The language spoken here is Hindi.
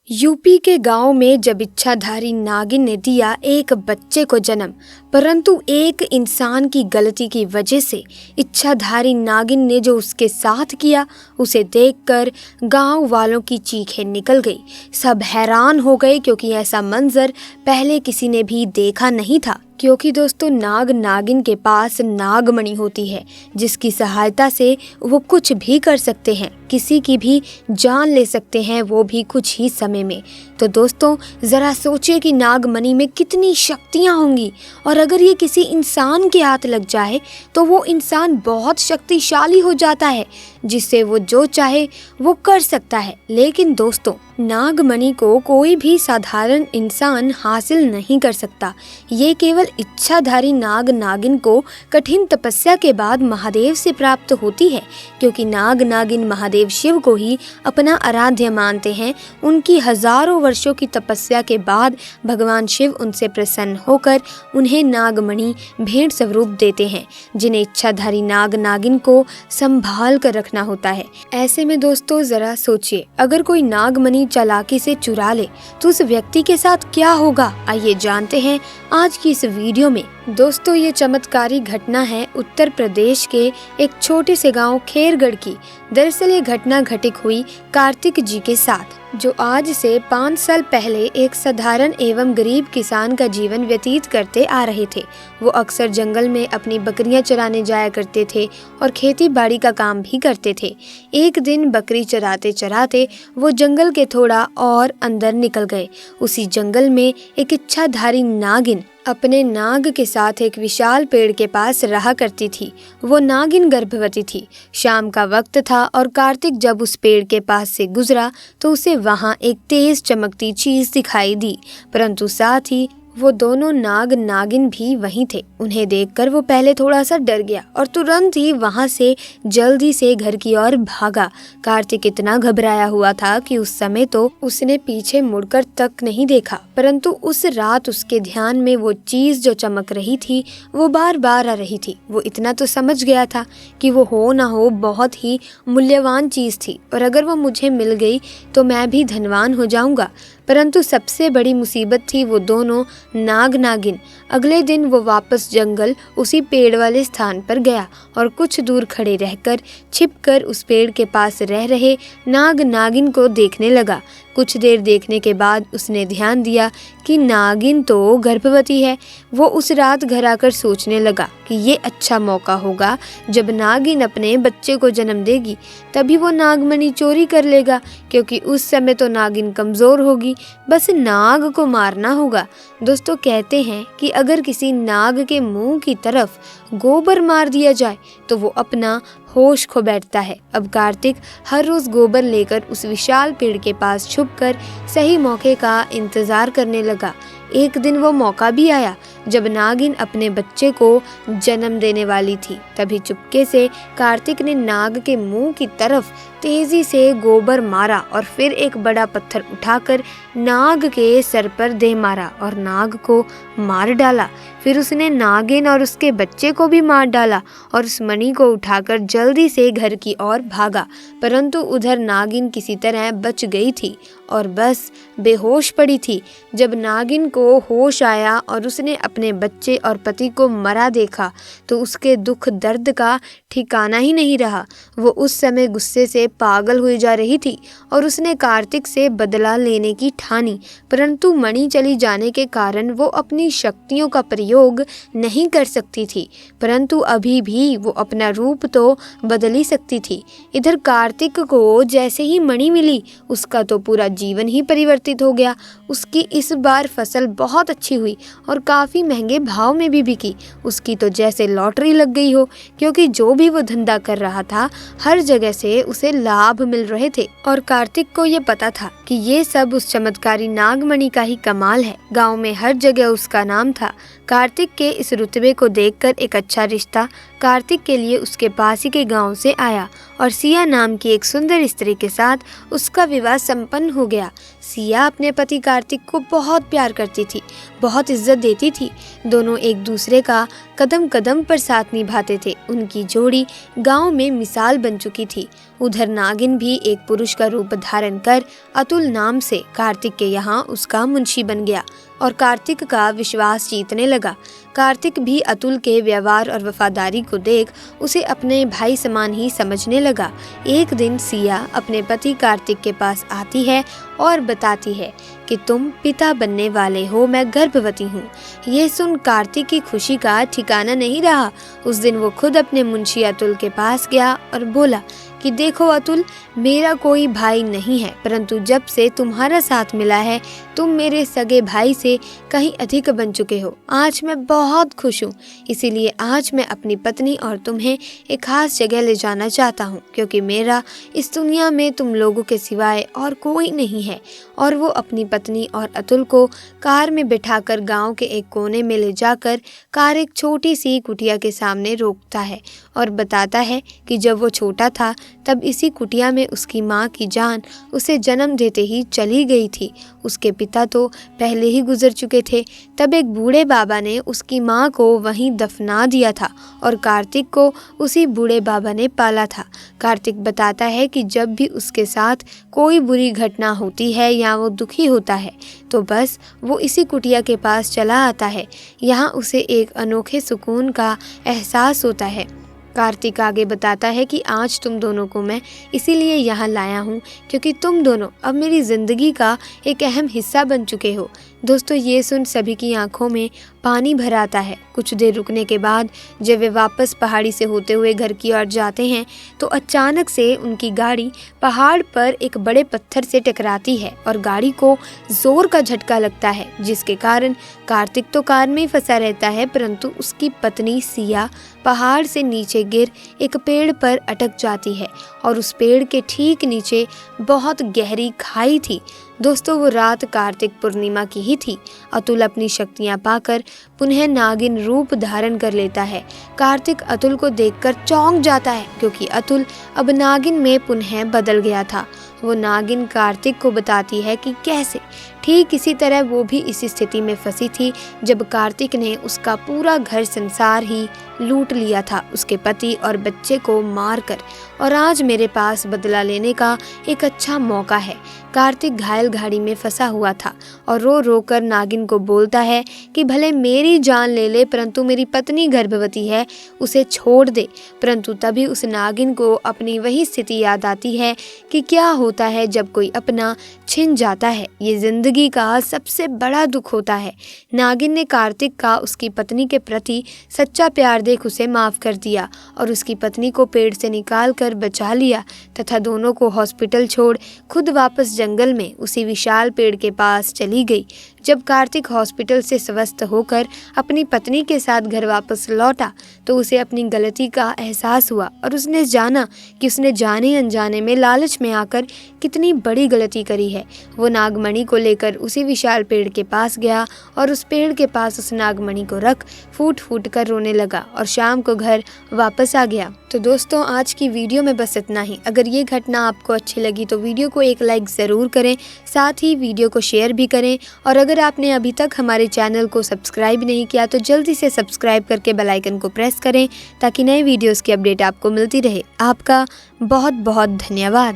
यूपी के गांव में जब इच्छाधारी नागिन ने दिया एक बच्चे को जन्म, परंतु एक इंसान की गलती की वजह से इच्छाधारी नागिन ने जो उसके साथ किया, उसे देखकर गांव वालों की चीखें निकल गई। सब हैरान हो गए क्योंकि ऐसा मंजर पहले किसी ने भी देखा नहीं था। क्योंकि दोस्तों, नाग नागिन के पास नागमणि होती है, जिसकी सहायता से वो कुछ भी कर सकते हैं, किसी की भी जान ले सकते हैं, वो भी कुछ ही समय में। तो दोस्तों, जरा सोचिए कि नागमणि में कितनी शक्तियां होंगी, और अगर ये किसी इंसान के हाथ लग जाए तो वो इंसान बहुत शक्तिशाली हो जाता है, जिससे वो जो चाहे वो कर सकता है। लेकिन दोस्तों, नागमणि को कोई भी साधारण इंसान हासिल नहीं कर सकता। ये केवल इच्छाधारी नाग नागिन को कठिन तपस्या के बाद महादेव से प्राप्त होती है, क्योंकि नाग नागिन महादेव शिव को ही अपना आराध्य मानते हैं। उनकी हजारों वर्षों की तपस्या के बाद भगवान शिव उनसे प्रसन्न होकर उन्हें नागमणि भेंट स्वरूप देते हैं, जिन्हें इच्छाधारी नाग नागिन को संभाल कर रखना होता है। ऐसे में दोस्तों, जरा सोचिए, अगर कोई नागमणि चालाकी से चुरा ले तो उस व्यक्ति के साथ क्या होगा। आइए जानते हैं आज की इस वीडियो में। दोस्तों, ये चमत्कारी घटना है उत्तर प्रदेश के एक छोटे से गांव खेरगढ़ की। दरअसल ये घटना घटित हुई कार्तिक जी के साथ, जो आज से 5 साल पहले एक साधारण एवं गरीब किसान का जीवन व्यतीत करते आ रहे थे। वो अक्सर जंगल में अपनी बकरियां चराने जाया करते थे और खेती बाड़ी का काम भी करते थे। एक दिन बकरी चराते चराते वो जंगल के थोड़ा और अंदर निकल गए। उसी जंगल में एक इच्छाधारी नागिन अपने नाग के साथ एक विशाल पेड़ के पास रहा करती थी। वो नागिन गर्भवती थी। शाम का वक्त था और कार्तिक जब उस पेड़ के पास से गुजरा तो उसे वहां एक तेज चमकती चीज दिखाई दी, परंतु साथ ही वो दोनों नाग नागिन भी वहीं थे। उन्हें देखकर वो पहले थोड़ा सा डर गया और तुरंत ही वहां से जल्दी से घर की ओर भागा। कार्तिक इतना घबराया हुआ था कि उस समय तो उसने पीछे मुड़कर तक नहीं देखा, परंतु उस रात उसके ध्यान में वो चीज जो चमक रही थी वो बार बार आ रही थी। वो इतना तो समझ गया था कि वो हो ना हो बहुत ही मूल्यवान चीज थी, और अगर वो मुझे मिल गई तो मैं भी धनवान हो जाऊंगा। परंतु सबसे बड़ी मुसीबत थी वो दोनों नाग नागिन। अगले दिन वो वापस जंगल उसी पेड़ वाले स्थान पर गया और कुछ दूर खड़े रहकर छिपकर उस पेड़ के पास रह रहे नाग नागिन को देखने लगा। कुछ देर देखने के बाद उसने ध्यान दिया कि नागिन तो गर्भवती है। वो उस रात घर आकर सोचने लगा कि ये अच्छा मौका होगा, जब नागिन अपने बच्चे को जन्म देगी तभी वो नागमणि चोरी कर लेगा, क्योंकि उस समय तो नागिन कमजोर होगी। बस नाग को मारना होगा। दोस्तों, कहते हैं कि अगर किसी नाग के मुंह की तरफ गोबर मार दिया जाए तो वो अपना होश खो बैठता है। अब कार्तिक हर रोज गोबर लेकर उस विशाल पेड़ के पास छुपकर सही मौके का इंतजार करने लगा। एक दिन वो मौका भी आया जब नागिन अपने बच्चे को जन्म देने वाली थी। तभी चुपके से कार्तिक ने नाग के मुंह की तरफ तेजी से गोबर मारा और फिर एक बड़ा पत्थर उठाकर नाग के सर पर दे मारा और नाग को मार डाला। फिर उसने नागिन और उसके बच्चे को भी मार डाला और उस मणि को उठाकर जल्दी से घर की ओर भागा। परंतु उधर नागिन किसी तरह बच गई थी और बस बेहोश पड़ी थी। जब नागिन को होश आया और उसने अपने बच्चे और पति को मरा देखा तो उसके दुख दर्द का ठिकाना ही नहीं रहा। वो उस समय गुस्से से पागल हुई जा रही थी और उसने कार्तिक से बदला लेने की ठानी, परंतु मणि चली जाने के कारण वो अपनी शक्तियों का प्रयोग नहीं कर सकती थी। परंतु अभी भी वो अपना रूप तो बदल ही सकती थी। इधर कार्तिक को जैसे ही मणि मिली, उसका तो पूरा जीवन ही परिवर्तित हो गया। उसकी इस बार फसल बहुत अच्छी हुई और काफ़ी महंगे भाव में भी बिकी। उसकी तो जैसे लॉटरी लग गई हो, क्योंकि जो भी वो धंधा कर रहा था हर जगह से उसे लाभ मिल रहे थे। और कार्तिक को ये पता था कि ये सब उस चमत्कारी नागमणि का ही कमाल है। गांव में हर जगह उसका नाम था। कार्तिक के इस रुतबे को देखकर एक अच्छा रिश्ता कार्तिक के लिए उसके पास ही के गांव से आया और सिया नाम की एक सुंदर स्त्री के साथ उसका विवाह संपन्न हो गया। सिया अपने पति कार्तिक को बहुत प्यार करती थी, बहुत इज्जत देती थी। दोनों एक दूसरे का कदम कदम पर साथ निभाते थे। उनकी जोड़ी गांव में मिसाल बन चुकी थी। उधर नागिन भी एक पुरुष का रूप धारण कर अतुल नाम से कार्तिक के यहाँ उसका मुंशी बन गया और कार्तिक का विश्वास जीतने लगा। कार्तिक भी अतुल के व्यवहार और वफादारी को देख उसे अपने भाई समान ही समझने लगा। एक दिन सिया अपने पति कार्तिक के पास आती है और बताती है कि तुम पिता बनने वाले हो, मैं गर्भवती हूँ। ये सुन कार्तिक की खुशी का ठिकाना नहीं रहा। उस दिन वो खुद अपने मुंशी अतुल के पास गया और बोला कि देखो अतुल, मेरा कोई भाई नहीं है, परंतु जब से तुम्हारा साथ मिला है तुम मेरे सगे भाई से कहीं अधिक बन चुके हो। आज मैं बहुत खुश हूँ, इसीलिए आज मैं अपनी पत्नी और तुम्हें एक खास जगह ले जाना चाहता हूँ, क्योंकि मेरा इस दुनिया में तुम लोगों के सिवाय और कोई नहीं है। और वो अपनी पत्नी और अतुल को कार में बिठाकर गांव के एक कोने में ले जाकर कार एक छोटी सी कुटिया के सामने रोकता है और बताता है कि जब वो छोटा था तब इसी कुटिया में उसकी माँ की जान उसे जन्म देते ही चली गई थी। उसके पिता तो पहले ही गुजर चुके थे। तब एक बूढ़े बाबा ने उसकी माँ को वहीं दफना दिया था और कार्तिक को उसी बूढ़े बाबा ने पाला था। कार्तिक बताता है कि जब भी उसके साथ कोई बुरी घटना होती है या वो दुखी होता है तो बस वो इसी कुटिया के पास चला आता है। यहाँ उसे एक अनोखे सुकून का एहसास होता है। कार्तिक आगे बताता है कि आज तुम दोनों को मैं इसीलिए यहाँ लाया हूँ क्योंकि तुम दोनों अब मेरी ज़िंदगी का एक अहम हिस्सा बन चुके हो। दोस्तों, ये सुन सभी की आंखों में पानी भर आता है। कुछ देर रुकने के बाद जब वे वापस पहाड़ी से होते हुए घर की ओर जाते हैं तो अचानक से उनकी गाड़ी पहाड़ पर एक बड़े पत्थर से टकराती है और गाड़ी को जोर का झटका लगता है, जिसके कारण कार्तिक तो कार में ही फंसा रहता है, परंतु उसकी पत्नी सिया पहाड़ से नीचे गिर एक पेड़ पर अटक जाती है और उस पेड़ के ठीक नीचे बहुत गहरी खाई थी। दोस्तों, वो रात कार्तिक पूर्णिमा की ही थी। अतुल अपनी शक्तियां पाकर पुनः नागिन रूप धारण कर लेता है। कार्तिक अतुल को देखकर चौंक जाता है क्योंकि अतुल अब नागिन में पुनः बदल गया था। वो नागिन कार्तिक को बताती है कि कैसे ठीक इसी तरह वो भी इसी स्थिति में फंसी थी जब कार्तिक ने उसका पूरा घर संसार ही लूट लिया था, उसके पति और बच्चे को मारकर, और आज मेरे पास बदला लेने का एक अच्छा मौका है। कार्तिक घायल गाड़ी में फंसा हुआ था और रो रो कर नागिन को बोलता है कि भले मेरी जान ले ले, परंतु मेरी पत्नी गर्भवती है, उसे छोड़ दे। परंतु तभी उस नागिन को अपनी वही स्थिति याद आती है कि क्या होता है जब कोई अपना छिन जाता है। ये जिंदगी का सबसे बड़ा दुख होता है। नागिन ने कार्तिक का उसकी पत्नी के प्रति सच्चा प्यार देख उसे माफ कर दिया और उसकी पत्नी को पेड़ से निकाल कर बचा लिया तथा दोनों को हॉस्पिटल छोड़ खुद वापस जंगल में उसी विशाल पेड़ के पास चली गई। जब कार्तिक हॉस्पिटल से स्वस्थ होकर अपनी पत्नी के साथ घर वापस लौटा तो उसे अपनी गलती का एहसास हुआ और उसने जाना कि उसने जाने अनजाने में लालच में आकर कितनी बड़ी गलती करी है। वो नागमणि को लेकर उसी विशाल पेड़ के पास गया और उस पेड़ के पास उस नागमणि को रख फूट फूट कर रोने लगा और शाम को घर वापस आ गया। तो दोस्तों, आज की वीडियो में बस इतना ही। अगर ये घटना आपको अच्छी लगी तो वीडियो को एक लाइक ज़रूर करें, साथ ही वीडियो को शेयर भी करें। और अगर आपने अभी तक हमारे चैनल को सब्सक्राइब नहीं किया तो जल्दी से सब्सक्राइब करके बेल आइकन को प्रेस करें ताकि नए वीडियोस की अपडेट आपको मिलती रहे। आपका बहुत बहुत धन्यवाद।